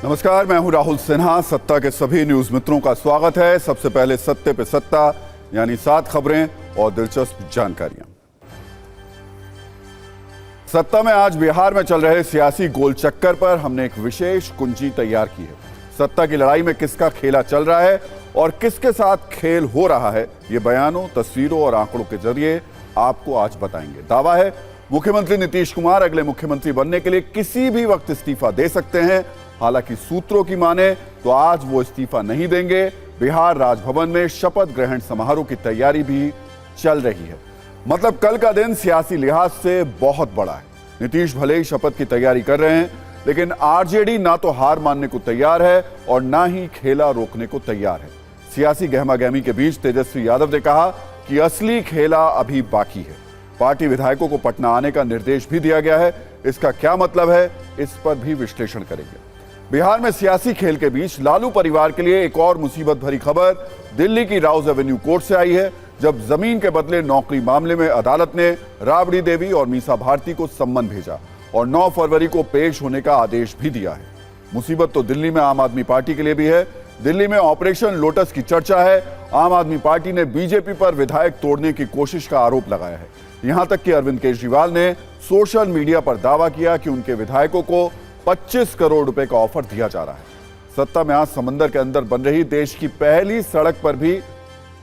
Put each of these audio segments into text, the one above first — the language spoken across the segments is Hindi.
नमस्कार, मैं हूं राहुल सिन्हा। सत्ता के सभी न्यूज मित्रों का स्वागत है। सबसे पहले सत्ते पे सत्ता, यानी 7 खबरें और दिलचस्प जानकारियां। सत्ता में आज बिहार में चल रहे सियासी गोल चक्कर पर हमने एक विशेष कुंजी तैयार की है। सत्ता की लड़ाई में किसका खेला चल रहा है और किसके साथ खेल हो रहा है, ये बयानों, तस्वीरों और आंकड़ों के जरिए आपको आज बताएंगे। दावा है मुख्यमंत्री नीतीश कुमार अगले मुख्यमंत्री बनने के लिए किसी भी वक्त इस्तीफा दे सकते हैं। हालांकि सूत्रों की माने तो आज वो इस्तीफा नहीं देंगे। बिहार राजभवन में शपथ ग्रहण समारोह की तैयारी भी चल रही है। मतलब कल का दिन सियासी लिहाज से बहुत बड़ा है। नीतीश भले ही शपथ की तैयारी कर रहे हैं, लेकिन आरजेडी ना तो हार मानने को तैयार है और ना ही खेला रोकने को तैयार है। सियासी गहमागहमी के बीच तेजस्वी यादव ने कहा कि असली खेला अभी बाकी है। पार्टी विधायकों को पटना आने का निर्देश भी दिया गया है। इसका क्या मतलब है, इस पर भी विश्लेषण करेंगे। बिहार में सियासी खेल के बीच लालू परिवार के लिए एक और मुसीबत भरी खबर दिल्ली की राउज एवेन्यू कोर्ट से आई है, जब जमीन के बदले नौकरी मामले में अदालत ने राबड़ी देवी और मीसा भारती को सम्मन भेजा और 9 फरवरी को पेश होने का आदेश भी दिया है। मुसीबत तो दिल्ली में आम आदमी पार्टी के लिए भी है। दिल्ली में ऑपरेशन लोटस की चर्चा है। आम आदमी पार्टी ने बीजेपी पर विधायक तोड़ने की कोशिश का आरोप लगाया है। यहां तक कि अरविंद केजरीवाल ने सोशल मीडिया पर दावा किया कि उनके विधायकों को 25 करोड़ रुपए का ऑफर दिया जा रहा है। सत्ता में आज समंदर के अंदर बन रही देश की पहली सड़क पर भी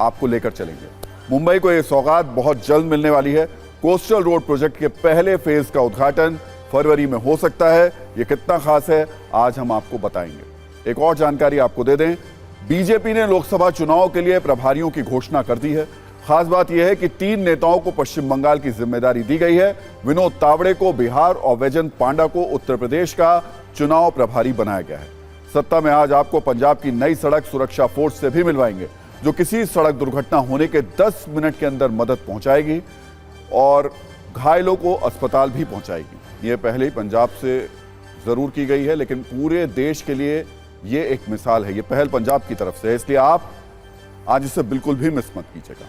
आपको लेकर चलेंगे। मुंबई को यह सौगात बहुत जल्द मिलने वाली है। कोस्टल रोड प्रोजेक्ट के पहले फेज का उद्घाटन फरवरी में हो सकता है। यह कितना खास है, आज हम आपको बताएंगे। एक और जानकारी आपको दे दें, बीजेपी ने लोकसभा चुनाव के लिए प्रभारियों की घोषणा कर दी है। खास बात यह है कि 3 नेताओं को पश्चिम बंगाल की जिम्मेदारी दी गई है। विनोद तावड़े को बिहार और वैजयंत पांडा को उत्तर प्रदेश का चुनाव प्रभारी बनाया गया है। सत्ता में आज आपको पंजाब की नई सड़क सुरक्षा फोर्स से भी मिलवाएंगे, जो किसी सड़क दुर्घटना होने के 10 मिनट के अंदर मदद पहुंचाएगी और घायलों को अस्पताल भी पहुंचाएगी। यह पहले ही पंजाब से जरूर की गई है, लेकिन पूरे देश के लिए यह एक मिसाल है। यह पहल पंजाब की तरफ से है, इसलिए आप आज इसे बिल्कुल भी मिस मत कीजिएगा।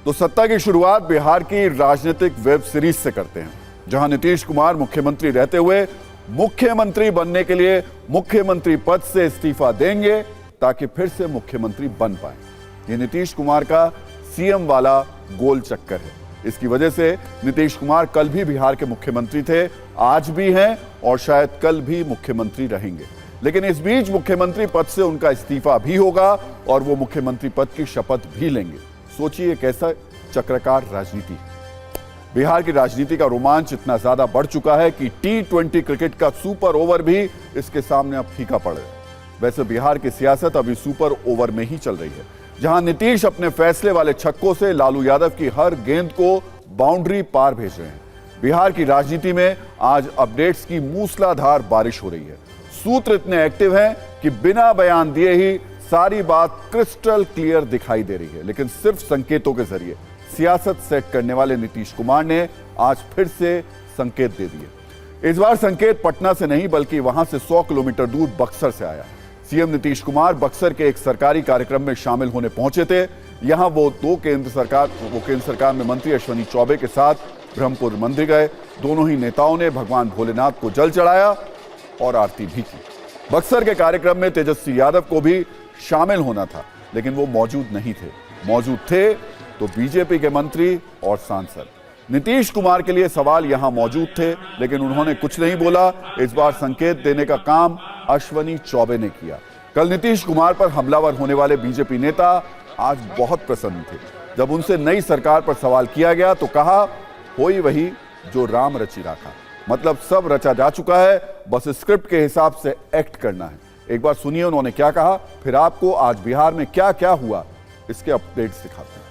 तो सत्ता की शुरुआत बिहार की राजनीतिक वेब सीरीज से करते हैं, जहां नीतीश कुमार मुख्यमंत्री रहते हुए मुख्यमंत्री बनने के लिए मुख्यमंत्री पद से इस्तीफा देंगे ताकि फिर से मुख्यमंत्री बन पाए। ये नीतीश कुमार का सीएम वाला गोल चक्कर है। इसकी वजह से नीतीश कुमार कल भी बिहार के मुख्यमंत्री थे, आज भी हैं और शायद कल भी मुख्यमंत्री रहेंगे। लेकिन इस बीच मुख्यमंत्री पद से उनका इस्तीफा भी होगा और वो मुख्यमंत्री पद की शपथ भी लेंगे। सोचिए कैसा चक्राकार राजनीति है। बिहार की राजनीति का रोमांच इतना ज्यादा बढ़ चुका है कि T20 क्रिकेट का सुपर ओवर भी इसके सामने अब फीका पड़ गया। वैसे बिहार की सियासत अभी सुपर ओवर में ही चल रही है, जहां नीतीश अपने फैसले वाले छक्कों से लालू यादव की हर गेंद को बाउंड्री पार भेज रहे हैं। बिहार की राजनीति में आज अपडेट्स की मूसलाधार बारिश हो रही है। सूत्र इतने एक्टिव हैं कि बिना बयान दिए ही सारी बात क्रिस्टल क्लियर दिखाई दे रही है। लेकिन सिर्फ संकेतों के जरिए सियासत सेट करने वाले नीतीश कुमार ने आज फिर से संकेत दे दिए। इस बार संकेत पटना से नहीं, बल्कि वहां से 100 किलोमीटर दूर बक्सर से आया। सीएम नीतीश कुमार बक्सर के एक सरकारी कार्यक्रम में शामिल होने पहुंचे थे। यहां वो केंद्र सरकार में मंत्री अश्विनी चौबे के साथ ब्रह्मपुर मंदिर गए। दोनों ही नेताओं ने भगवान भोलेनाथ को जल चढ़ाया और आरती भी की। बक्सर के कार्यक्रम में तेजस्वी यादव को भी शामिल होना था, लेकिन वो मौजूद नहीं थे। मौजूद थे तो बीजेपी के मंत्री और सांसद। नीतीश कुमार के लिए सवाल यहां मौजूद थे, लेकिन उन्होंने कुछ नहीं बोला। इस बार संकेत देने का काम अश्विनी चौबे ने किया। कल नीतीश कुमार पर हमलावर होने वाले बीजेपी नेता आज बहुत प्रसन्न थे। जब उनसे नई सरकार पर सवाल किया गया तो कहा, होई वही जो राम रचि राखा। मतलब सब रचा जा चुका है, बस स्क्रिप्ट के हिसाब से एक्ट करना है। एक बार सुनिए उन्होंने क्या कहा, फिर आपको आज बिहार में क्या क्या हुआ इसके अपडेट्स दिखाते हैं।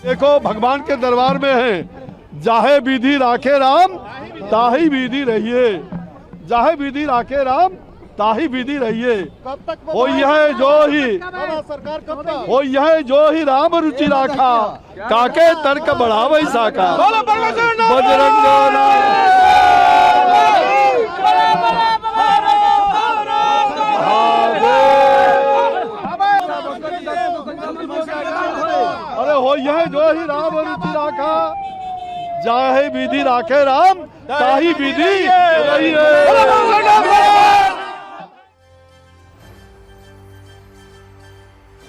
देखो, भगवान के दरबार में है, जाहे विधि राखे राम ताही विधि रहिए, जाहे विधि राखे राम ताही विधि रहिए। हो यह जो ही हो यह जो ही राम रुचि राखा, काके तर्क बढ़ावे साका। बजरंग अरे हो यह जो ही राम रुचि राखा, जाहे विधि राखे राम ताही विधि रही है।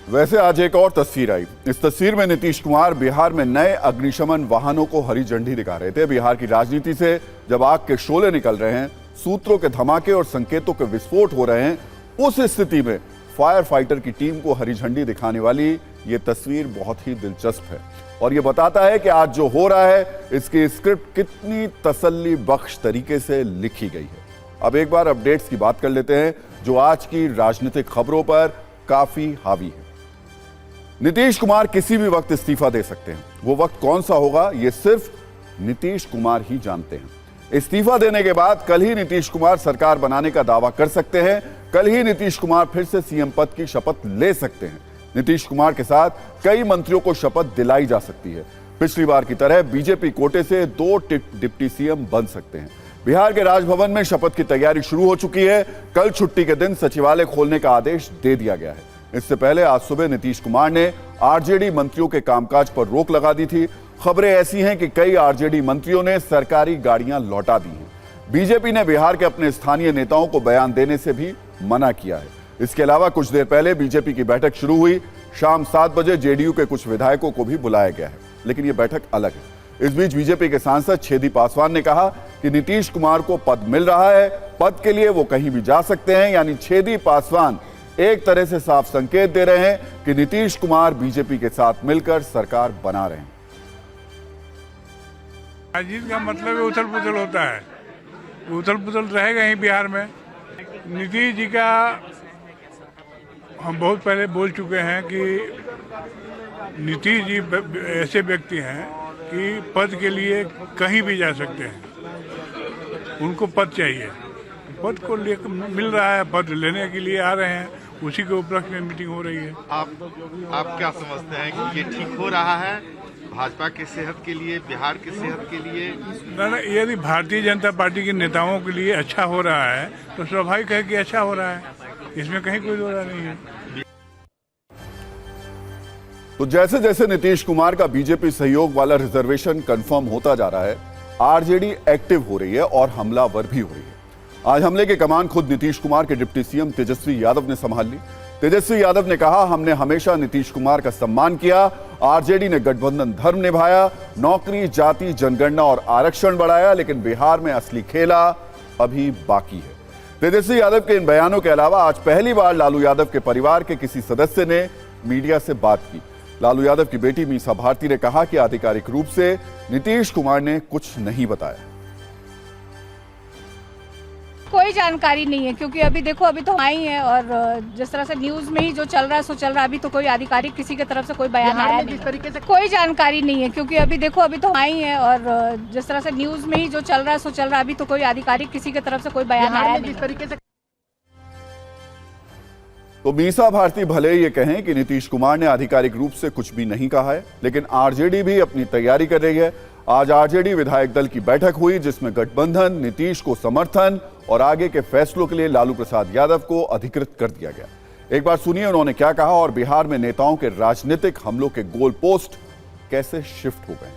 वैसे आज एक और तस्वीर आई। इस तस्वीर में नीतीश कुमार बिहार में नए अग्निशमन वाहनों को हरी झंडी दिखा रहे थे। बिहार की राजनीति से जब आग के शोले निकल रहे हैं, सूत्रों के धमाके और संकेतों के विस्फोट हो रहे हैं, उस स्थिति में फायर फाइटर की टीम को हरी झंडी दिखाने वाली ये तस्वीर बहुत ही दिलचस्प है और ये बताता है कि आज जो हो रहा है इसकी स्क्रिप्ट कितनी तसल्ली बख्श तरीके से लिखी गई है। अब एक बार अपडेट्स की बात कर लेते हैं जो आज की राजनीतिक खबरों पर काफी हावी है। नीतीश कुमार किसी भी वक्त इस्तीफा दे सकते हैं। वो वक्त कौन सा होगा ये सिर्फ नीतीश कुमार ही जानते हैं। इस्तीफा देने के बाद कल ही नीतीश कुमार सरकार बनाने का दावा कर सकते हैं। कल ही नीतीश कुमार फिर से सीएम पद की शपथ ले सकते हैं। नीतीश कुमार के साथ कई मंत्रियों को शपथ दिलाई जा सकती है। पिछली बार की तरह बीजेपी कोटे से 2 डिप्टी सीएम बन सकते हैं। बिहार के राजभवन में शपथ की तैयारी शुरू हो चुकी है। कल छुट्टी के दिन सचिवालय खोलने का आदेश दे दिया गया है। इससे पहले आज सुबह नीतीश कुमार ने आरजेडी मंत्रियों के कामकाज पर रोक लगा दी थी। खबरें ऐसी हैं कि कई आरजेडी मंत्रियों ने सरकारी गाड़ियां लौटा दी हैं। बीजेपी ने बिहार के अपने स्थानीय नेताओं को बयान देने से भी मना किया है। इसके अलावा कुछ देर पहले बीजेपी की बैठक शुरू हुई। शाम 7 बजे जेडीयू के कुछ विधायकों को भी बुलाया गया है, लेकिन यह बैठक अलग है। इस बीच बीजेपी के सांसद छेदी पासवान ने कहा कि नीतीश कुमार को पद मिल रहा है, पद के लिए वो कहीं भी जा सकते हैं। यानी छेदी पासवान एक तरह से साफ संकेत दे रहे हैं कि नीतीश कुमार बीजेपी के साथ मिलकर सरकार बना रहे हैं। राजनीति का मतलब उथल पुथल होता है, उथल पुथल रहेगा ही बिहार में। नीतीश जी का हम बहुत पहले बोल चुके हैं कि नीतीश जी ऐसे व्यक्ति हैं कि पद के लिए कहीं भी जा सकते हैं। उनको पद चाहिए, पद को ले मिल रहा है, पद लेने के लिए आ रहे हैं, उसी के उपलक्ष्य में मीटिंग हो रही है। आप क्या समझते हैं कि ये ठीक हो रहा है भाजपा की सेहत के लिए, बिहार की सेहत के लिए? न, यदि भारतीय जनता पार्टी के नेताओं के लिए अच्छा हो रहा है तो स्वाभाविक है कि अच्छा हो रहा है, इसमें कहीं कोई दो राय नहीं है। तो जैसे जैसे नीतीश कुमार का बीजेपी सहयोग वाला रिजर्वेशन कंफर्म होता जा रहा है, आरजेडी एक्टिव हो रही है और हमलावर भी हो रही है। आज हमले की कमान खुद नीतीश कुमार के डिप्टी सीएम तेजस्वी यादव ने संभाल ली। तेजस्वी यादव ने कहा, हमने हमेशा नीतीश कुमार का सम्मान किया। आरजेडी ने गठबंधन धर्म निभाया, नौकरी, जाति, जनगणना और आरक्षण बढ़ाया, लेकिन बिहार में असली खेला अभी बाकी है। तेजस्वी यादव के इन बयानों के अलावा आज पहली बार लालू यादव के परिवार के किसी सदस्य ने मीडिया से बात की। लालू यादव की बेटी मीसा भारती ने कहा कि आधिकारिक रूप से नीतीश कुमार ने कुछ नहीं बताया। कोई जानकारी नहीं है, क्योंकि अभी देखो अभी तो आई है और जिस तरह से न्यूज में ही जो चल रहा है सो चल रहा है। अभी तो कोई आधिकारिक किसी की तरफ से कोई बयान आया नहीं। जिस तरीके से कोई जानकारी नहीं है, क्योंकि अभी देखो अभी तो आई है और जिस तरह से न्यूज में ही जो चल रहा है सो चल रहा है। अभी तो कोई आधिकारिक किसी की तरफ से कोई बयान आया नहीं। जिस तरीके से तो मीसा भारती भले ये कहें कि नीतीश कुमार ने आधिकारिक रूप से कुछ भी नहीं कहा है, लेकिन आरजेडी भी अपनी तैयारी कर रही है। आज आरजेडी विधायक दल की बैठक हुई जिसमें गठबंधन, नीतीश को समर्थन और आगे के फैसलों के लिए लालू प्रसाद यादव को अधिकृत कर दिया गया। एक बार सुनिए उन्होंने क्या कहा और बिहार में नेताओं के राजनीतिक हमलों के गोल पोस्ट कैसे शिफ्ट हो गए।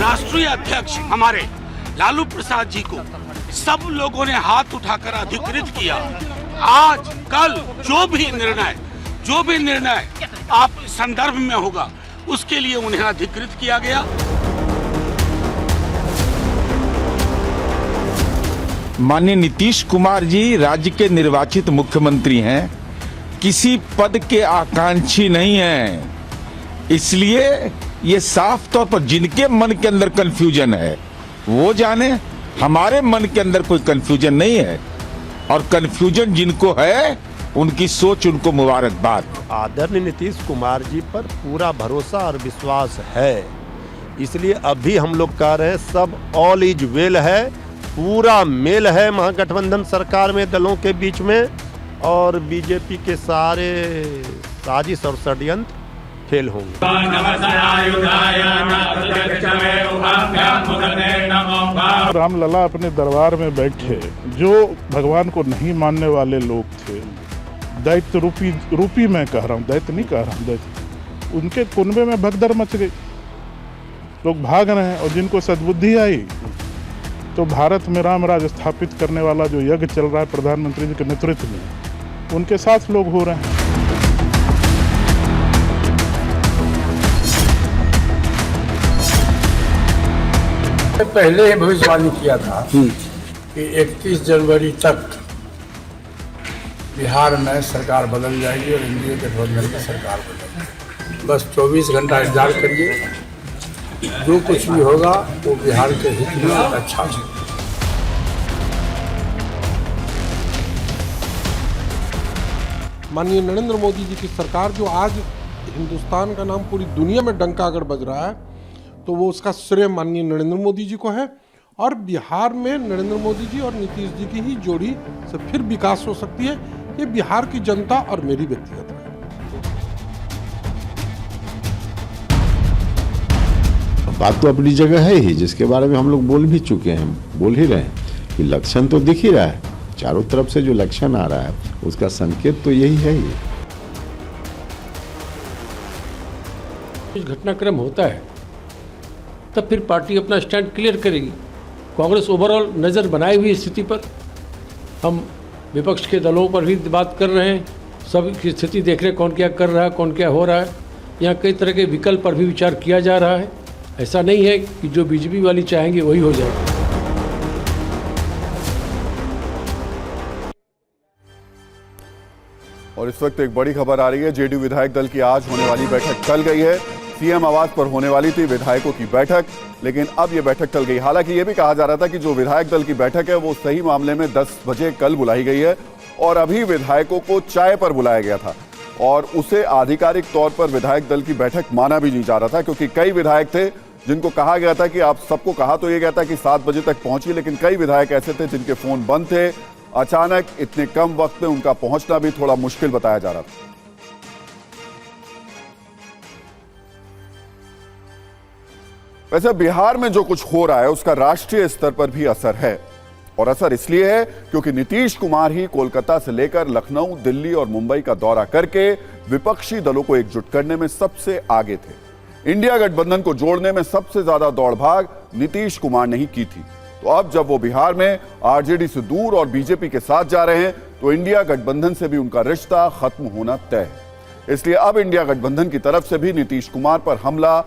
राष्ट्रीय अध्यक्ष हमारे लालू प्रसाद जी को सब लोगों ने हाथ उठाकर अधिकृत किया। आज कल जो भी निर्णय आप संदर्भ में होगा उसके लिए उन्हें अधिकृत किया गया। माननीय नीतीश कुमार जी राज्य के निर्वाचित मुख्यमंत्री हैं, किसी पद के आकांक्षी नहीं हैं। इसलिए ये साफ तौर पर जिनके मन के अंदर कंफ्यूजन है वो जाने, हमारे मन के अंदर कोई कंफ्यूजन नहीं है और कंफ्यूजन जिनको है उनकी सोच, उनको मुबारकबाद। आदरणीय नीतीश कुमार जी पर पूरा भरोसा और विश्वास है, इसलिए अभी हम लोग कह रहे हैं सब ऑल इज वेल है, पूरा मेल है महागठबंधन सरकार में दलों के बीच में और बीजेपी के सारे साजिश और षड्यंत्र फेल होंगे। राम लला अपने दरबार में बैठे, जो भगवान को नहीं मानने वाले लोग थे दैत्य रूपी मैं कह रहा हूँ, दैत्य नहीं कह रहा हूँ, दैत्य, उनके कुनबे में भगदड़ मच गई, लोग भाग रहे हैं। और जिनको सद्बुद्धि आई तो भारत में राम राज स्थापित करने वाला जो यज्ञ चल रहा है प्रधानमंत्री जी के नेतृत्व में, उनके साथ लोग हो रहे हैं। पहले ही भविष्यवाणी किया था कि 31 जनवरी तक बिहार में सरकार बदल जाएगी और एनडीए गठबंधन की सरकार बदलेगी। बस 24 घंटा इंतजार करिए, जो कुछ भी होगा वो बिहार के हित में अच्छा है। माननीय नरेंद्र मोदी जी की सरकार जो आज हिंदुस्तान का नाम पूरी दुनिया में डंका अगर बज रहा है तो वो उसका श्रेय माननीय नरेंद्र मोदी जी को है। और बिहार में नरेंद्र मोदी जी और नीतीश जी की ही जोड़ी से फिर विकास हो सकती है। ये बिहार की जनता और मेरी व्यक्तिगत राय। बात तो अपनी जगह है ही, जिसके बारे में हम लोग बोल भी चुके हैं, बोल ही रहे हैं कि लक्षण तो दिख ही रहा है, चारों तरफ से जो लक्षण आ रहा है उसका संकेत तो यही है ही। घटनाक्रम होता है तब फिर पार्टी अपना स्टैंड क्लियर करेगी। कांग्रेस ओवरऑल नज़र बनाई हुई स्थिति पर, हम विपक्ष के दलों पर भी बात कर रहे हैं, सब की स्थिति देख रहे हैं, कौन क्या कर रहा है, कौन क्या हो रहा है। यहाँ कई तरह के विकल्प पर भी विचार किया जा रहा है। ऐसा नहीं है कि जो बीजेपी वाली चाहेंगे वही हो जाएगा। और इस वक्त एक बड़ी खबर आ रही है, जेडीयू विधायक दल की आज होने वाली बैठक टल गई है। सीएम आवास पर होने वाली थी विधायकों की बैठक, लेकिन अब यह बैठक टल गई। हालांकि यह भी कहा जा रहा था कि जो विधायक दल की बैठक है वो सही मामले में 10 बजे कल बुलाई गई है और अभी विधायकों को चाय पर बुलाया गया था और उसे आधिकारिक तौर पर विधायक दल की बैठक माना भी नहीं जा रहा था, क्योंकि कई विधायक थे जिनको कहा गया था कि आप सबको कहा तो यह गया था कि 7 बजे तक पहुंचिए, लेकिन कई विधायक ऐसे थे जिनके फोन बंद थे। अचानक इतने कम वक्त में उनका पहुंचना भी थोड़ा मुश्किल बताया जा रहा था। वैसे बिहार में जो कुछ हो रहा है उसका राष्ट्रीय स्तर पर भी असर है, और असर इसलिए है क्योंकि नीतीश कुमार ही कोलकाता से लेकर लखनऊ, दिल्ली और मुंबई का दौरा करके विपक्षी दलों को एकजुट करने में सबसे आगे थे। इंडिया गठबंधन को जोड़ने में सबसे ज्यादा दौड़ भाग नीतीश कुमार ने ही की थी। तो अब जब वो बिहार में आरजेडी से दूर और बीजेपी के साथ जा रहे हैं तो इंडिया गठबंधन से भी उनका रिश्ता खत्म होना तय है। इसलिए अब इंडिया गठबंधन की तरफ से भी नीतीश कुमार पर हमला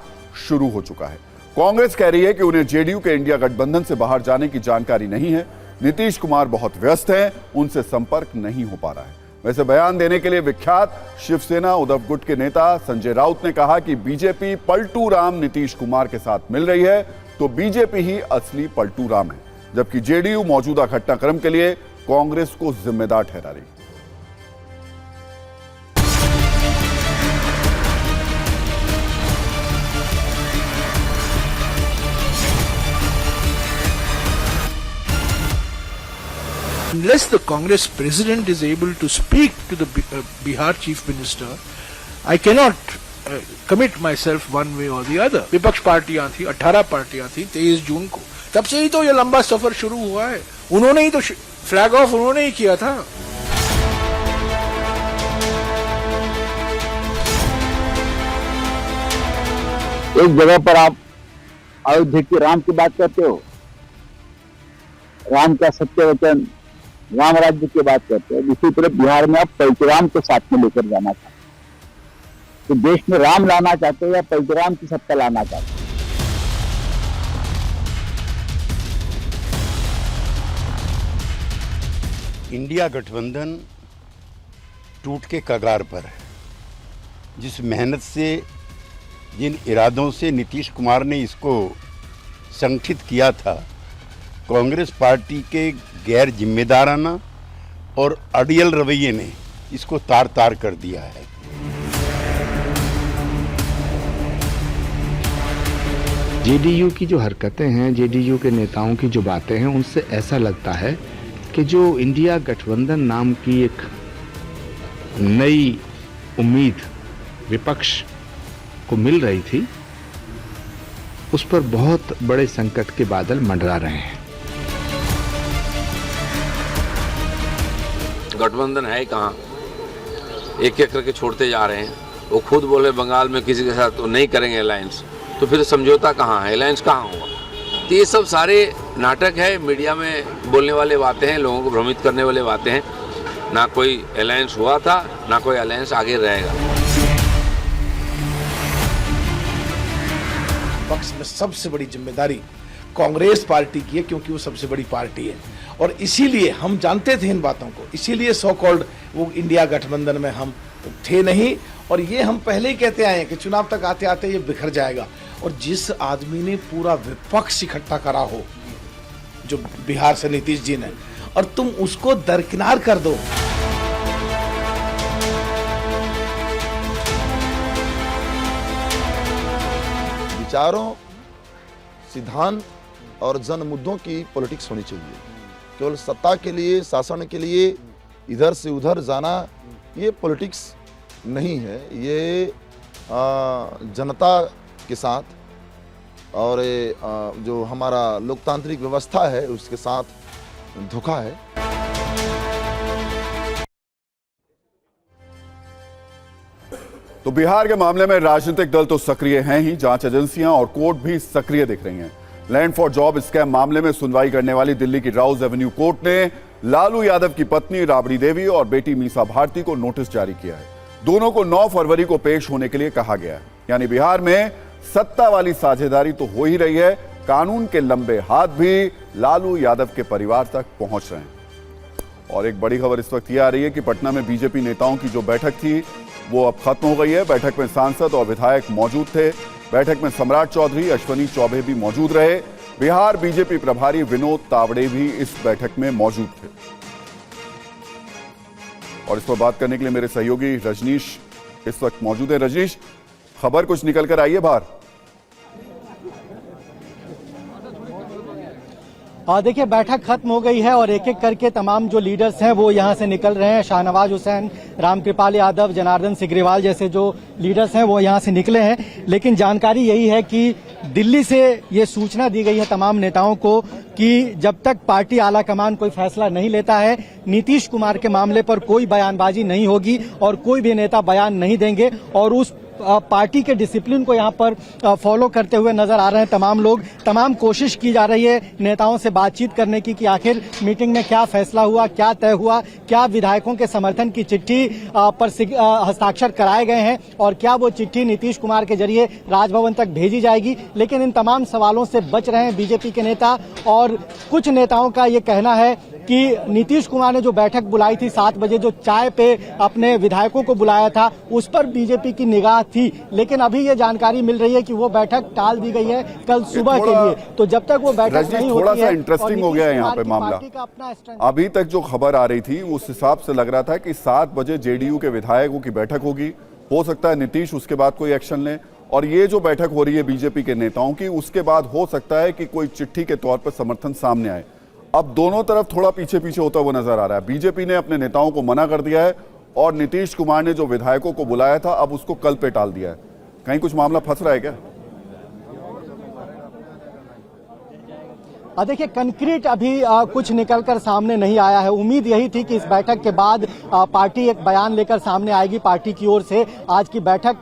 शुरू हो चुका है। कांग्रेस कह रही है कि उन्हें जेडीयू के इंडिया गठबंधन से बाहर जाने की जानकारी नहीं है, नीतीश कुमार बहुत व्यस्त हैं, उनसे संपर्क नहीं हो पा रहा है। वैसे बयान देने के लिए विख्यात शिवसेना उद्धव गुट के नेता संजय राउत ने कहा कि बीजेपी पलटू राम नीतीश कुमार के साथ मिल रही है तो बीजेपी ही असली पलटू राम है, जबकि जेडीयू मौजूदा घटनाक्रम के लिए कांग्रेस को जिम्मेदार ठहरा रही है। Unless the Congress president is able to speak to the Bihar chief minister, I cannot commit myself one way or the other. विपक्ष पार्टियां थी, 18 पार्टियां थी 23 जून को, तब से ही तो ये लंबा सफर शुरू हुआ है। उन्होंने ही तो फ्लैग ऑफ उन्होंने ही किया था। एक जगह पर आप अयोध्या की राम की बात करते हो, राम का सत्य वचन, राम राज्य की बात करते हैं। दूसरी तरफ बिहार में आप परशुराम को साथ में लेकर जाना चाहते हैं, तो देश में राम लाना चाहते हो या परशुराम की सत्ता लाना चाहते हो? इंडिया गठबंधन टूट के कगार पर है। जिस मेहनत से, जिन इरादों से नीतीश कुमार ने इसको संगठित किया था, कांग्रेस पार्टी के गैर जिम्मेदाराना और अड़ियल रवैये ने इसको तार तार कर दिया है। जेडीयू की जो हरकतें हैं, जेडीयू के नेताओं की जो बातें हैं, उनसे ऐसा लगता है कि जो इंडिया गठबंधन नाम की एक नई उम्मीद विपक्ष को मिल रही थी, उस पर बहुत बड़े संकट के बादल मंडरा रहे हैं। गठबंधन है कहाँ? एक एक करके छोड़ते जा रहे हैं। वो खुद बोले बंगाल में किसी के साथ तो नहीं करेंगे अलायंस, तो फिर समझौता कहाँ है, अलायंस कहाँ हुआ? तो ये सब सारे नाटक है, मीडिया में बोलने वाले बातें हैं, लोगों को भ्रमित करने वाले बातें हैं। ना कोई अलायंस हुआ था, ना कोई अलायंस आगे रहेगा। पक्ष में सबसे बड़ी जिम्मेदारी कांग्रेस पार्टी की है, क्योंकि वो सबसे बड़ी पार्टी है और इसीलिए हम जानते थे इन बातों को, इसीलिए सो कॉल्ड वो इंडिया गठबंधन में हम थे नहीं। और ये हम पहले ही कहते आए हैं कि चुनाव तक आते आते ये बिखर जाएगा। और जिस आदमी ने पूरा विपक्ष इकट्ठा करा हो, जो बिहार से नीतीश जी ने, और तुम उसको दरकिनार कर दो। विचारों, सिद्धांत और जन मुद्दों की पॉलिटिक्स होनी चाहिए। केवल सत्ता के लिए, शासन के लिए इधर से उधर जाना, ये पॉलिटिक्स नहीं है। ये जनता के साथ और जो हमारा लोकतांत्रिक व्यवस्था है उसके साथ धोखा है। तो बिहार के मामले में राजनीतिक दल तो सक्रिय हैं ही, जांच एजेंसियां और कोर्ट भी सक्रिय दिख रही हैं। लैंड फॉर जॉब स्कैम मामले में सुनवाई करने वाली दिल्ली की राउज एवेन्यू कोर्ट ने लालू यादव की पत्नी राबड़ी देवी और बेटी मीसा भारती को नोटिस जारी किया है। दोनों को 9 फरवरी को पेश होने के लिए कहा गया है। यानी बिहार में सत्ता वाली साझेदारी तो हो ही रही है, कानून के लंबे हाथ भी लालू यादव के परिवार तक पहुंच रहे हैं। और एक बड़ी खबर इस वक्त यह आ रही है कि पटना में बीजेपी नेताओं की जो बैठक थी वो अब खत्म हो गई है। बैठक में सांसद और विधायक मौजूद थे। बैठक में सम्राट चौधरी, अश्वनी चौबे भी मौजूद रहे। बिहार बीजेपी प्रभारी विनोद तावड़े भी इस बैठक में मौजूद थे। और इस पर बात करने के लिए मेरे सहयोगी रजनीश इस वक्त मौजूद है। रजनीश, खबर कुछ निकल कर आई है बाहर? देखिए, बैठक खत्म हो गई है और एक एक करके तमाम जो लीडर्स हैं वो यहाँ से निकल रहे हैं। शाहनवाज हुसैन, रामकृपाल यादव, जनार्दन सिग्रीवाल जैसे जो लीडर्स हैं वो यहाँ से निकले हैं। लेकिन जानकारी यही है कि दिल्ली से ये सूचना दी गई है तमाम नेताओं को कि जब तक पार्टी आला कमान कोई फैसला नहीं लेता है, नीतीश कुमार के मामले पर कोई बयानबाजी नहीं होगी और कोई भी नेता बयान नहीं देंगे। और उस पार्टी के डिसिप्लिन को यहाँ पर फॉलो करते हुए नजर आ रहे हैं तमाम लोग। तमाम कोशिश की जा रही है नेताओं से बातचीत करने की कि आखिर मीटिंग में क्या फैसला हुआ, क्या तय हुआ, क्या विधायकों के समर्थन की चिट्ठी पर हस्ताक्षर कराए गए हैं और क्या वो चिट्ठी नीतीश कुमार के जरिए राजभवन तक भेजी जाएगी। लेकिन इन तमाम सवालों से बच रहे हैं बीजेपी के नेता। और कुछ नेताओं का ये कहना है कि नीतीश कुमार ने जो बैठक बुलाई थी 7 बजे, जो चाय पे अपने विधायकों को बुलाया था, उस पर बीजेपी की निगाह थी। लेकिन अभी ये जानकारी मिल रही है कि वो बैठक टाल दी गई है कल सुबह के लिए। तो जब तक वो बैठक नहीं होती है, थोड़ा सा इंटरेस्टिंग हो गया है यहाँ पे मामला। अभी तक जो खबर आ रही थी उस हिसाब से लग रहा था कि 7 बजे जेडीयू के विधायकों की बैठक होगी। हो सकता है नीतीश उसके बाद कोई एक्शन ले। और ये जो बैठक हो रही है बीजेपी के नेताओं की, उसके बाद हो सकता है कि कोई चिट्ठी के तौर पर समर्थन सामने आए। अब दोनों तरफ थोड़ा पीछे पीछे होता हुआ नजर आ रहा है। बीजेपी ने अपने नेताओं को मना कर दिया है और नीतीश कुमार ने जो विधायकों को बुलाया था अब उसको कल पे टाल दिया है। कहीं कुछ मामला फंस रहा है क्या? देखिए, कंक्रीट अभी कुछ निकलकर सामने नहीं आया है। उम्मीद यही थी कि इस बैठक के बाद पार्टी एक बयान लेकर सामने आएगी, पार्टी की ओर से आज की बैठक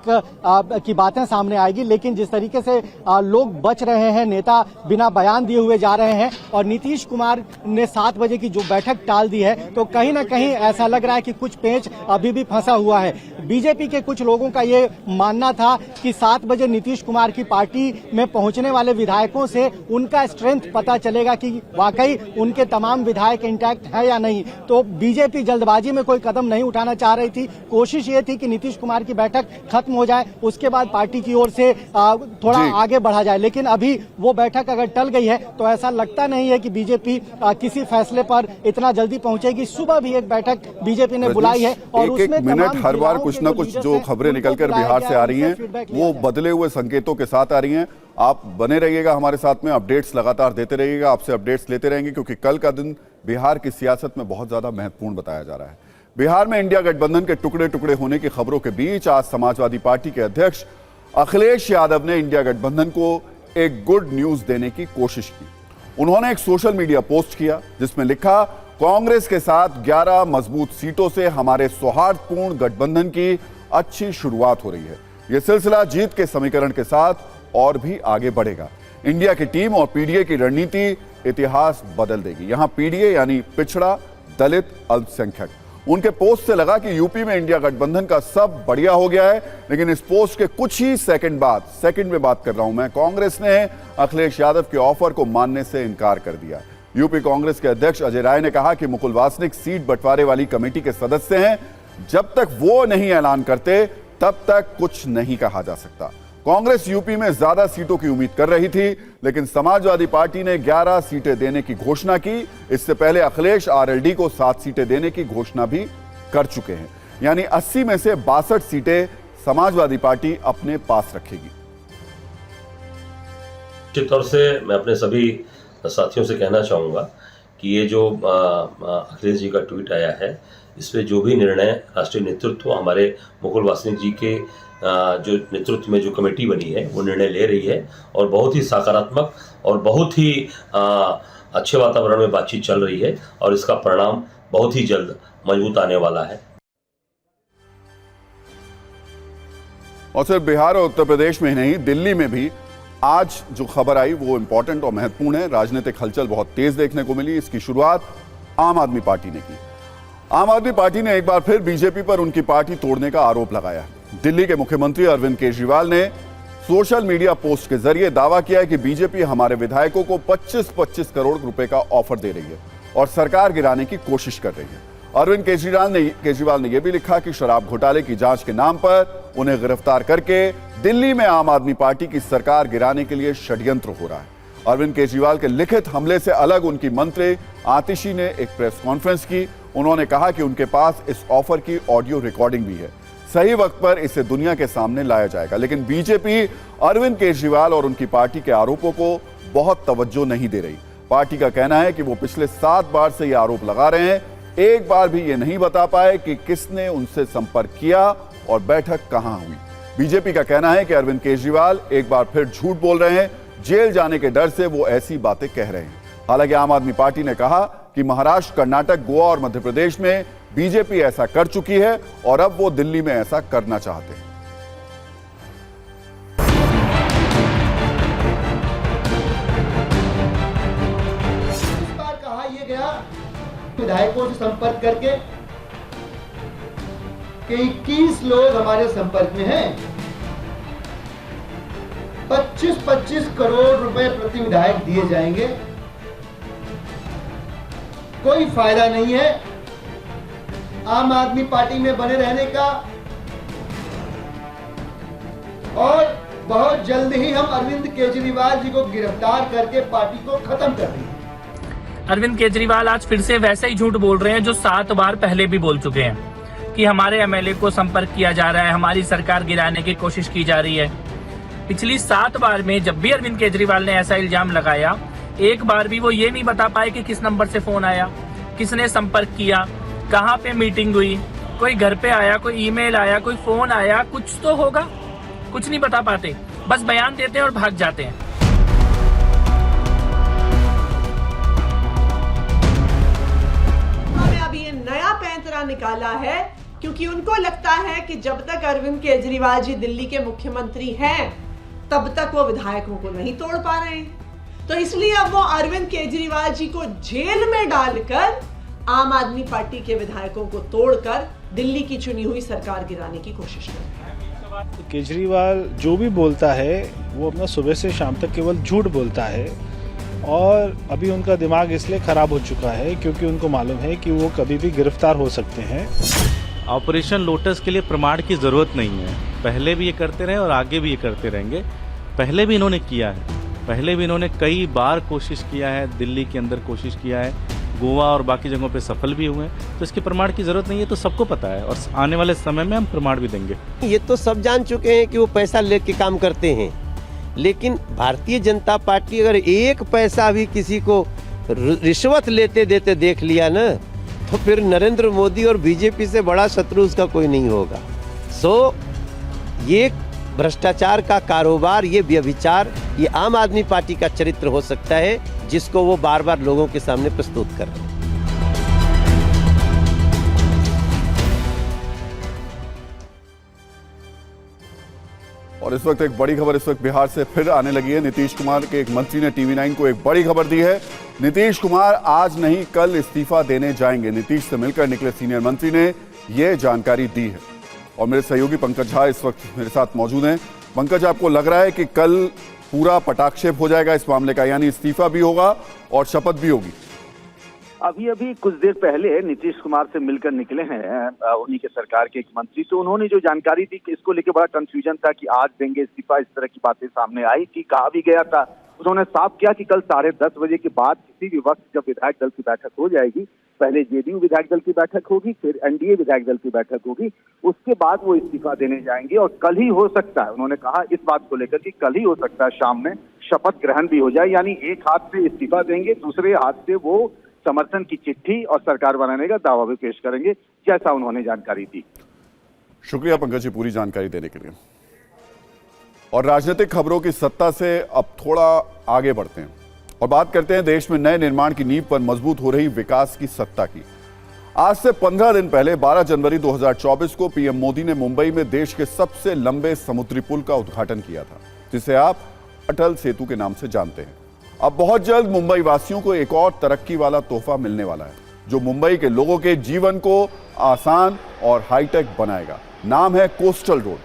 की बातें सामने आएगी। लेकिन जिस तरीके से लोग बच रहे हैं, नेता बिना बयान दिए हुए जा रहे हैं और नीतीश कुमार ने 7 बजे की जो बैठक टाल दी है, तो कहीं ना कहीं ऐसा लग रहा है कि कुछ पेंच अभी भी फंसा हुआ है। बीजेपी के कुछ लोगों का ये मानना था कि 7 बजे नीतीश कुमार की पार्टी में पहुंचने वाले विधायकों से उनका स्ट्रेंथ पता चलेगा कि वाकई उनके तमाम विधायक इंटैक्ट है या नहीं। तो बीजेपी जल्दबाजी में कोई कदम नहीं उठाना चाह रही थी। कोशिश ये थी कि नीतीश कुमार की बैठक खत्म हो जाए, उसके बाद पार्टी की ओर से थोड़ा आगे बढ़ा जाए। लेकिन अभी वो बैठक अगर टल गई है तो ऐसा लगता नहीं है कि बीजेपी किसी फैसले पर इतना जल्दी पहुंचेगी। सुबह भी एक बैठक बीजेपी ने बुलाई है और उसमें एक मिनट हर बार कुछ न कुछ जो खबरें निकलकर बिहार से आ रही हैं वो बदले हुए संकेतों के साथ आ रही हैं। आप बने रहिएगा हमारे साथ में, अपडेट्स लगातार देते रहिएगा, आपसे अपडेट्स लेते रहेंगे क्योंकि कल का दिन बिहार की सियासत में बहुत ज्यादा महत्वपूर्ण बताया जा रहा है। बिहार में इंडिया गठबंधन के टुकड़े टुकड़े होने की खबरों के बीच आज समाजवादी पार्टी के अध्यक्ष अखिलेश यादव ने इंडिया गठबंधन को एक गुड न्यूज देने की कोशिश की। उन्होंने एक सोशल मीडिया पोस्ट किया जिसमें लिखा, कांग्रेस के साथ 11 मजबूत सीटों से हमारे सौहार्दपूर्ण गठबंधन की अच्छी शुरुआत हो रही है। यह सिलसिला जीत के समीकरण के साथ और भी आगे बढ़ेगा। इंडिया की टीम और पीडीए की रणनीति इतिहास बदल देगी। यहां पीडीए यानी पिछड़ा, दलित, अल्पसंख्यक, उनके पोस्ट से लगा कि यूपी में इंडिया गठबंधन का सब बढ़िया हो गया है, लेकिन इस पोस्ट के कुछ ही सेकंड में बात कर रहा हूं मैं, कांग्रेस ने अखिलेश यादव के ऑफर को मानने से इनकार कर दिया। यूपी कांग्रेस के अध्यक्ष अजय राय ने कहा कि मुकुल वासनिक सीट बंटवारे वाली कमेटी के सदस्य हैं, जब तक वो नहीं ऐलान करते तब तक कुछ नहीं कहा जा सकता। कांग्रेस यूपी में ज्यादा सीटों की उम्मीद कर रही थी, लेकिन समाजवादी पार्टी ने 11 सीटें देने की घोषणा की। इससे पहले अखिलेश आरएलडी को 7 सीटें देने की घोषणा भी कर चुके हैं, यानी 80 में से 62 सीटें समाजवादी पार्टी अपने पास रखेगी। निश्चित तौर से मैं अपने सभी साथियों से कहना चाहूँगा कि ये जो अखिलेश जी का ट्वीट आया है, इस पे जो भी निर्णय राष्ट्रीय नेतृत्व हमारे मुकुल वासनिक जी के जो नेतृत्व में जो कमेटी बनी है वो निर्णय ले रही है, और बहुत ही सकारात्मक और बहुत ही अच्छे वातावरण में बातचीत चल रही है, और इसका परिणाम बहुत ही जल्द मजबूत आने वाला है। और सिर्फ बिहार और उत्तर प्रदेश में ही नहीं, दिल्ली में भी आज जो खबर आई वो इंपॉर्टेंट और महत्वपूर्ण है। राजनीतिक हलचल बहुत तेज देखने को मिली। इसकी शुरुआत आम आदमी पार्टी ने की। आम आदमी पार्टी ने एक बार फिर बीजेपी पर उनकी पार्टी तोड़ने का आरोप लगाया। दिल्ली के मुख्यमंत्री अरविंद केजरीवाल ने सोशल मीडिया पोस्ट के जरिए दावा किया है कि बीजेपी हमारे विधायकों को 25-25 करोड़ रुपए का ऑफर दे रही है और सरकार गिराने की कोशिश कर रही है। अरविंद केजरीवाल ने यह भी लिखा कि शराब घोटाले की जांच के नाम पर उन्हें गिरफ्तार करके दिल्ली में आम आदमी पार्टी की सरकार गिराने के लिए षड्यंत्र हो रहा है। अरविंद केजरीवाल के लिखित हमले से अलग उनकी मंत्री आतिशी ने एक प्रेस कॉन्फ्रेंस की। उन्होंने कहा कि उनके पास इस ऑफर की ऑडियो रिकॉर्डिंग भी है, सही वक्त पर इसे दुनिया के सामने लाया जाएगा। लेकिन बीजेपी अरविंद केजरीवाल और उनकी पार्टी के आरोपों को बहुत तवज्जो नहीं दे रही। पार्टी का कहना है कि वो पिछले 7 बार से ये आरोप लगा रहे हैं, एक बार भी ये नहीं बता पाए कि किसने उनसे संपर्क किया और बैठक कहां हुई। बीजेपी का कहना है कि अरविंद केजरीवाल एक बार फिर झूठ बोल रहे हैं, जेल जाने के डर से वो ऐसी बातें कह रहे हैं। हालांकि आम आदमी पार्टी ने कहा कि महाराष्ट्र, कर्नाटक, गोवा और मध्य प्रदेश में बीजेपी ऐसा कर चुकी है और अब वो दिल्ली में ऐसा करना चाहते हैं। इस बार कहा यह गया विधायकों से संपर्क करके कि 21 लोग हमारे संपर्क में हैं, 25-25 करोड़ रुपए प्रति विधायक दिए जाएंगे। कोई फायदा नहीं है आम आदमी पार्टी में बने रहने का, और बहुत जल्द ही हम अरविंद केजरीवाल जी को गिरफ्तार करके पार्टी को खत्म कर देंगे। अरविंद केजरीवाल आज फिर से वैसे ही झूठ बोल रहे हैं जो 7 बार पहले भी बोल चुके हैं, कि हमारे एमएलए को संपर्क किया जा रहा है, हमारी सरकार गिराने की कोशिश की जा रही है। पिछली 7 बार में जब भी अरविंद केजरीवाल ने ऐसा इल्जाम लगाया, एक बार भी वो ये नहीं बता पाए कि किस नंबर से फोन आया, किसने संपर्क किया, कहाँ पे मीटिंग हुई, कोई घर पे आया, कोई ईमेल आया, कोई फोन आया, कुछ तो होगा। कुछ नहीं बता पाते, बस बयान देते हैं और भाग जाते हैं। उन्होंने अभी ये नया पैंतरा निकाला है क्योंकि उनको लगता है कि जब तक अरविंद केजरीवाल जी दिल्ली के मुख्यमंत्री हैं तब तक वो विधायकों को नहीं तोड़ पा रहे हैं, तो इसलिए अब वो अरविंद केजरीवाल जी को जेल में डालकर आम आदमी पार्टी के विधायकों को तोड़कर दिल्ली की चुनी हुई सरकार गिराने की कोशिश कर रहे हैं। केजरीवाल जो भी बोलता है वो अपना सुबह से शाम तक केवल झूठ बोलता है, और अभी उनका दिमाग इसलिए खराब हो चुका है क्योंकि उनको मालूम है कि वो कभी भी गिरफ्तार हो सकते हैं। ऑपरेशन लोटस के लिए प्रमाण की ज़रूरत नहीं है, पहले भी ये करते रहे और आगे भी ये करते रहेंगे। पहले भी इन्होंने किया है, पहले भी इन्होंने कई बार कोशिश किया है, दिल्ली के अंदर कोशिश किया है, गोवा और बाकी जगहों पे सफल भी हुए हैं, तो इसकी प्रमाण की ज़रूरत नहीं है, तो सबको पता है और आने वाले समय में हम प्रमाण भी देंगे। ये तो सब जान चुके हैं कि वो पैसा लेके काम करते हैं, लेकिन भारतीय जनता पार्टी अगर एक पैसा भी किसी को रिश्वत लेते देते देख लिया ना, तो फिर नरेंद्र मोदी और बीजेपी से बड़ा शत्रु उसका कोई नहीं होगा। सो ये भ्रष्टाचार का कारोबार, ये व्यभिचार, ये आम आदमी पार्टी का चरित्र हो सकता है जिसको वो बार बार लोगों के सामने प्रस्तुत कर रहे हैं। और इस वक्त एक बड़ी खबर इस वक्त बिहार से फिर आने लगी है। नीतीश कुमार के एक मंत्री ने TV9 को एक बड़ी खबर दी है। नीतीश कुमार आज नहीं कल इस्तीफा देने जाएंगे। नीतीश से मिलकर निकले सीनियर मंत्री ने यह जानकारी दी है और मेरे सहयोगी पंकज झा इस वक्त मेरे साथ मौजूद हैं। पंकज, आपको लग रहा है कि कल पूरा पटाक्षेप हो जाएगा इस मामले का, यानी इस्तीफा भी होगा और शपथ भी होगी? अभी कुछ देर पहले नीतीश कुमार से मिलकर निकले हैं उन्हीं के सरकार के एक मंत्री, तो उन्होंने जो जानकारी दी कि इसको लेकर बड़ा कंफ्यूजन था कि आज देंगे इस्तीफा, इस तरह की बातें सामने आई कि कहा भी गया था। उन्होंने साफ किया कि कल 10:30 बजे के बाद किसी भी वक्त जब विधायक दल की बैठक हो जाएगी, पहले जेडीयू विधायक दल की बैठक होगी, फिर एनडीए विधायक दल की बैठक होगी, उसके बाद वो इस्तीफा देने जाएंगे और कल ही हो सकता है, उन्होंने कहा इस बात को लेकर कि कल ही हो सकता है शाम में शपथ ग्रहण भी हो जाए, यानी एक हाथ से इस्तीफा देंगे, दूसरे हाथ से वो समर्थन की चिट्ठी और सरकार बनाने का दावा भी पेश करेंगे, जैसा उन्होंने जानकारी दी। शुक्रिया पंकज जी पूरी जानकारी देने के लिए। और राजनीतिक खबरों की सत्ता से अब थोड़ा आगे बढ़ते हैं और बात करते हैं देश में नए निर्माण की नींव पर मजबूत हो रही विकास की सत्ता की। आज से 15 दिन पहले 12 जनवरी 2024 को पीएम मोदी ने मुंबई में देश के सबसे लंबे समुद्री पुल का उद्घाटन किया था, जिसे आप अटल सेतु के नाम से जानते हैं। अब बहुत जल्द मुंबई वासियों को एक और तरक्की वाला तोहफा मिलने वाला है, जो मुंबई के लोगों के जीवन को आसान और हाईटेक बनाएगा। नाम है कोस्टल रोड।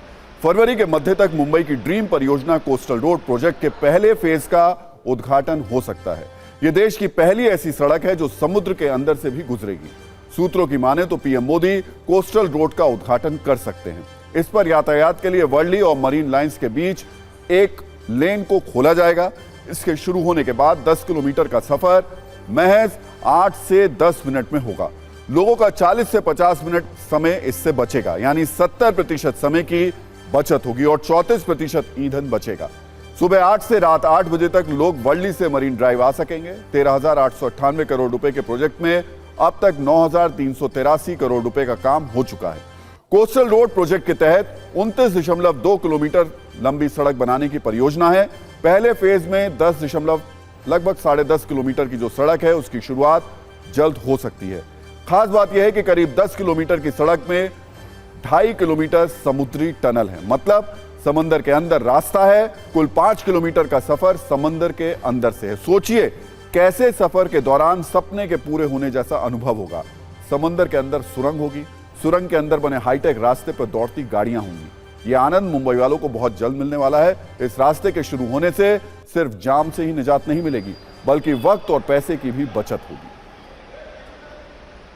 फरवरी के मध्य तक मुंबई की ड्रीम परियोजना कोस्टल रोड प्रोजेक्ट के पहले फेज का उद्घाटन हो सकता है। यह देश की पहली ऐसी सड़क है जो समुद्र के अंदर से भी गुजरेगी। सूत्रों की माने तो पीएम मोदी कोस्टल रोड का उद्घाटन कर सकते हैं। इस पर यातायात के लिए वर्ली और मरीन लाइंस के बीच एक लेन को खोला जाएगा। इसके शुरू होने के बाद 10 किलोमीटर का सफर महज 8 से 10 मिनट में होगा। लोगों का 40 से 50 मिनट समय इससे बचेगा, यानी 70% समय की बचत होगी और 34% ईंधन बचेगा। सुबह 8 से रात 8 बजे तक लोग वर्ली से मरीन ड्राइव आ सकेंगे। 13,898 करोड़ रुपए के प्रोजेक्ट में अब तक 9,383 करोड़ रुपए का काम हो चुका है। कोस्टल रोड प्रोजेक्ट के तहत 29.2 किलोमीटर लंबी सड़क बनाने की परियोजना है। पहले फेज में लगभग 10.5 किलोमीटर की जो सड़क है उसकी शुरुआत जल्द हो सकती है। खास बात यह है कि करीब 10 किलोमीटर की सड़क में 2.5 किलोमीटर समुद्री टनल है, मतलब समंदर के अंदर रास्ता है। कुल 5 किलोमीटर का सफर समंदर के अंदर से है। सोचिए कैसे सफर के दौरान सपने के पूरे होने जैसा अनुभव होगा। समंदर के अंदर सुरंग होगी, सुरंग के अंदर बने हाईटेक रास्ते पर दौड़ती गाड़ियां होंगी। यह आनंद मुंबई वालों को बहुत जल्द मिलने वाला है। इस रास्ते के शुरू होने से सिर्फ जाम से ही निजात नहीं मिलेगी, बल्कि वक्त और पैसे की भी बचत होगी।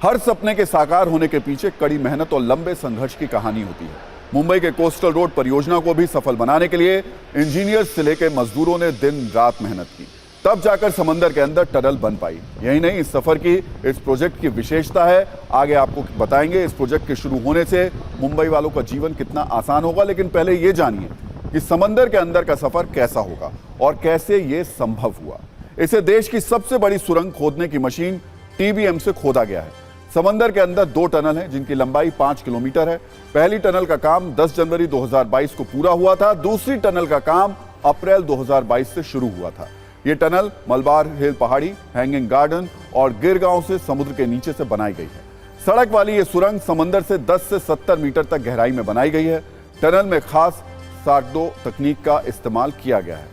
हर सपने के साकार होने के पीछे कड़ी मेहनत और लंबे संघर्ष की कहानी होती है। मुंबई के कोस्टल रोड परियोजना को भी सफल बनाने के लिए इंजीनियर्स से लेकर मजदूरों ने दिन रात मेहनत की, तब जाकर समंदर के अंदर टनल बन पाई। यही नहीं, इस सफर की इस प्रोजेक्ट की विशेषता है, आगे आपको बताएंगे। इस प्रोजेक्ट के शुरू होने से मुंबई वालों का जीवन कितना आसान होगा, लेकिन पहले यह जानिए कि समंदर के अंदर का सफर कैसा होगा और कैसे यह संभव हुआ। इसे देश की सबसे बड़ी सुरंग खोदने की मशीन TBM से खोदा गया है। समंदर के अंदर 2 टनल हैं जिनकी लंबाई 5 किलोमीटर है। पहली टनल का काम 10 जनवरी 2022 को पूरा हुआ था। दूसरी टनल का काम अप्रैल 2022 से शुरू हुआ था। यह टनल मलबार हिल पहाड़ी, हैंगिंग गार्डन और गिरगांव से समुद्र के नीचे से बनाई गई है। सड़क वाली यह सुरंग समंदर से 10 से 70 मीटर तक गहराई में बनाई गई है। टनल में खास सार्डो तकनीक का इस्तेमाल किया गया है।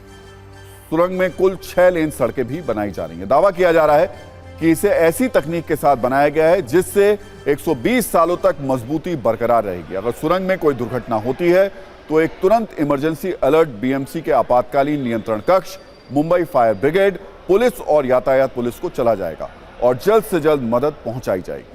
सुरंग में कुल 6 लेन सड़कें भी बनाई जा रही हैं। दावा किया जा रहा है कि इसे ऐसी तकनीक के साथ बनाया गया है जिससे 120 सालों तक मजबूती बरकरार रहेगी। अगर सुरंग में कोई दुर्घटना होती है तो एक तुरंत इमरजेंसी अलर्ट BMC के आपातकालीन नियंत्रण कक्ष, मुंबई फायर ब्रिगेड, पुलिस और यातायात पुलिस को चला जाएगा और जल्द से जल्द मदद पहुंचाई जाएगी।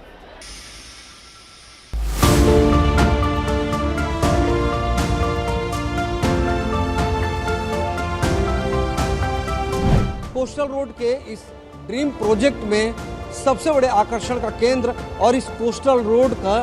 कोस्टल रोड के इस ड्रीम प्रोजेक्ट में सबसे बड़े आकर्षण का केंद्र और इस कोस्टल रोड का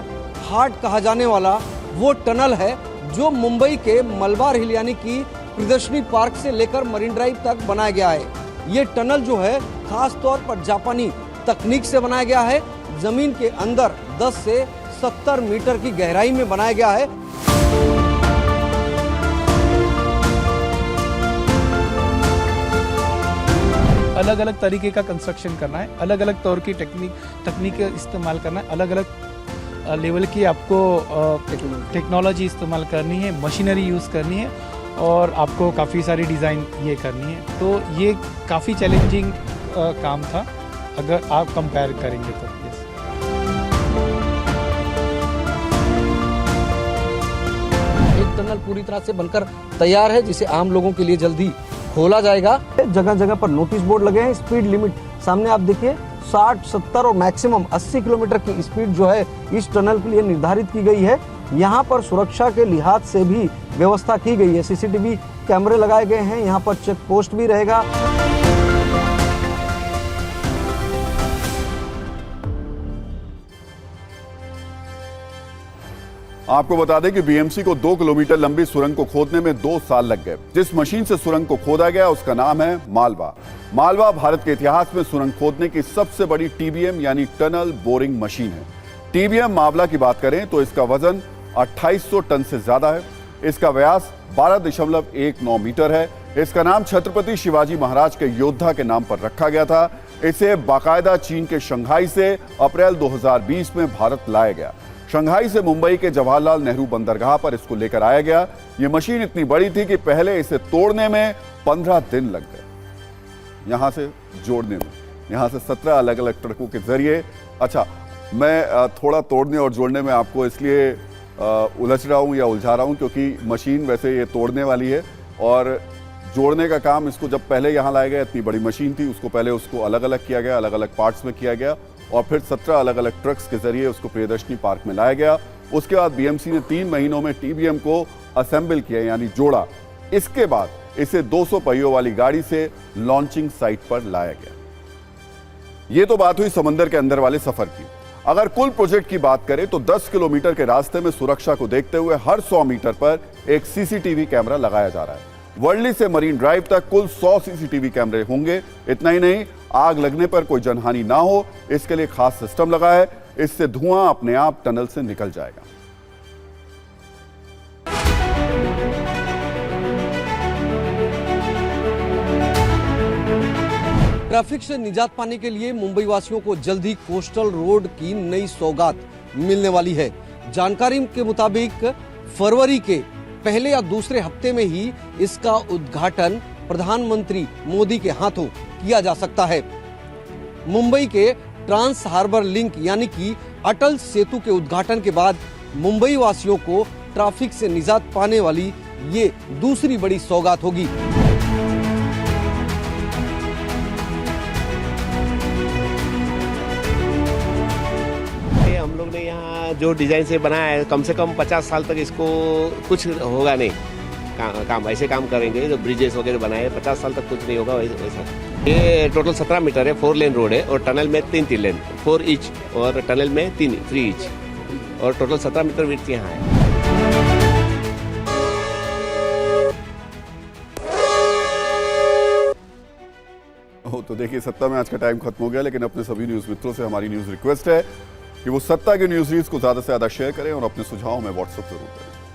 हार्ट कहा जाने वाला वो टनल है जो मुंबई के मलबार हिल यानी कि प्रदर्शनी पार्क से लेकर मरीन ड्राइव तक बनाया गया है। ये टनल जो है खास तौर पर जापानी तकनीक से बनाया गया है। जमीन के अंदर 10 से 70 मीटर की गहराई में बनाया गया है। अलग अलग तरीके का कंस्ट्रक्शन करना है, अलग अलग तौर की तकनीक इस्तेमाल करना है, अलग अलग लेवल की आपको टेक्नोलॉजी इस्तेमाल करनी है, मशीनरी यूज़ करनी है और आपको काफ़ी सारी डिज़ाइन ये करनी है, तो ये काफ़ी चैलेंजिंग काम था अगर आप कंपेयर करेंगे तो। यस, एक टनल पूरी तरह से बनकर तैयार है जिसे आम लोगों के लिए जल्दी खोला जाएगा। जगह जगह पर नोटिस बोर्ड लगे हैं। स्पीड लिमिट सामने आप देखिए 60, 70 और मैक्सिमम 80 किलोमीटर की स्पीड जो है इस टनल के लिए निर्धारित की गई है। यहाँ पर सुरक्षा के लिहाज से भी व्यवस्था की गई है। सीसीटीवी कैमरे लगाए गए हैं, यहाँ पर चेक पोस्ट भी रहेगा। आपको बता दें कि बीएमसी को 2 किलोमीटर लंबी सुरंग को खोदने में 2 साल लग गए। जिस मशीन से सुरंग को खोदा गया उसका नाम है मालवा। मालवा भारत के इतिहास में सुरंग खोदने की सबसे बड़ी टीबीएम यानी टनल बोरिंग मशीन है। टीबीएम मावला की बात करें तो इसका वजन 2800 टन से ज्यादा है। इसका व्यास 12.19 मीटर है। इसका नाम छत्रपति शिवाजी महाराज के योद्धा के नाम पर रखा गया था। इसे बाकायदा चीन के शंघाई से अप्रैल 2020 में भारत लाया गया। शंघाई से मुंबई के जवाहरलाल नेहरू बंदरगाह पर इसको लेकर आया गया। यह मशीन इतनी बड़ी थी कि पहले इसे तोड़ने में 15 दिन लग गए, यहां से जोड़ने में। यहां से 17 अलग अलग ट्रकों के जरिए। अच्छा, मैं थोड़ा तोड़ने और जोड़ने में आपको इसलिए उलझ रहा हूं या उलझा रहा हूं क्योंकि मशीन वैसे ये तोड़ने वाली है और जोड़ने का काम इसको जब पहले यहां लाया गया, इतनी बड़ी मशीन थी, उसको पहले उसको अलग अलग किया गया, अलग अलग पार्ट्स में किया गया और फिर 17 अलग अलग ट्रक्स के जरिए उसको प्रियदर्शनी पार्क में लाया गया। उसके बाद बीएमसी ने 3 महीनों में टीबीएम को असेंबल किया यानी जोड़ा। इसके बाद इसे 200 पहियों वाली गाड़ी से लॉन्चिंग साइट पर लाया गया। यह तो बात हुई समंदर के अंदर वाले सफर की। अगर कुल प्रोजेक्ट की बात करें तो 10 किलोमीटर के रास्ते में सुरक्षा को देखते हुए हर 100 मीटर पर एक सीसीटीवी कैमरा लगाया जा रहा है। वर्ली से मरीन ड्राइव तक कुल 100 सीसीटीवी कैमरे होंगे। इतना ही नहीं, आग लगने पर कोई जनहानि ना हो इसके लिए खास सिस्टम लगा है। इससे धुआं अपने आप टनल से निकल जाएगा। ट्रैफिक से निजात पाने के लिए मुंबई वासियों को जल्द ही कोस्टल रोड की नई सौगात मिलने वाली है। जानकारी के मुताबिक फरवरी के पहले या दूसरे हफ्ते में ही इसका उद्घाटन प्रधानमंत्री मोदी के हाथों किया जा सकता है। मुंबई के ट्रांस हार्बर लिंक यानी कि अटल सेतु के उद्घाटन के बाद मुंबई वासियों को ट्रैफिक से निजात पाने वाली ये दूसरी बड़ी सौगात होगी। हम लोग ने यहाँ जो डिजाइन से बनाया है, कम से कम 50 साल तक इसको कुछ होगा नहीं। काम ऐसे काम करेंगे, जो ब्रिजेस वगैरह बनाए 50 साल तक कुछ नहीं होगा वैसा। ये टोटल 17 मीटर है, 4 लेन रोड है और टनल में 3 लेन, 4 ईच और टनल में 3 ईच और टोटल 17 मीटर विड्थ यहाँ है। तो देखिए, सत्ता में आज का टाइम खत्म हो गया, लेकिन अपने सभी न्यूज मित्रों से हमारी न्यूज रिक्वेस्ट है कि वो सत्ता के न्यूज रील्स को ज्यादा से ज्यादा शेयर करें और अपने सुझाव में व्हाट्सएप जरूर करें।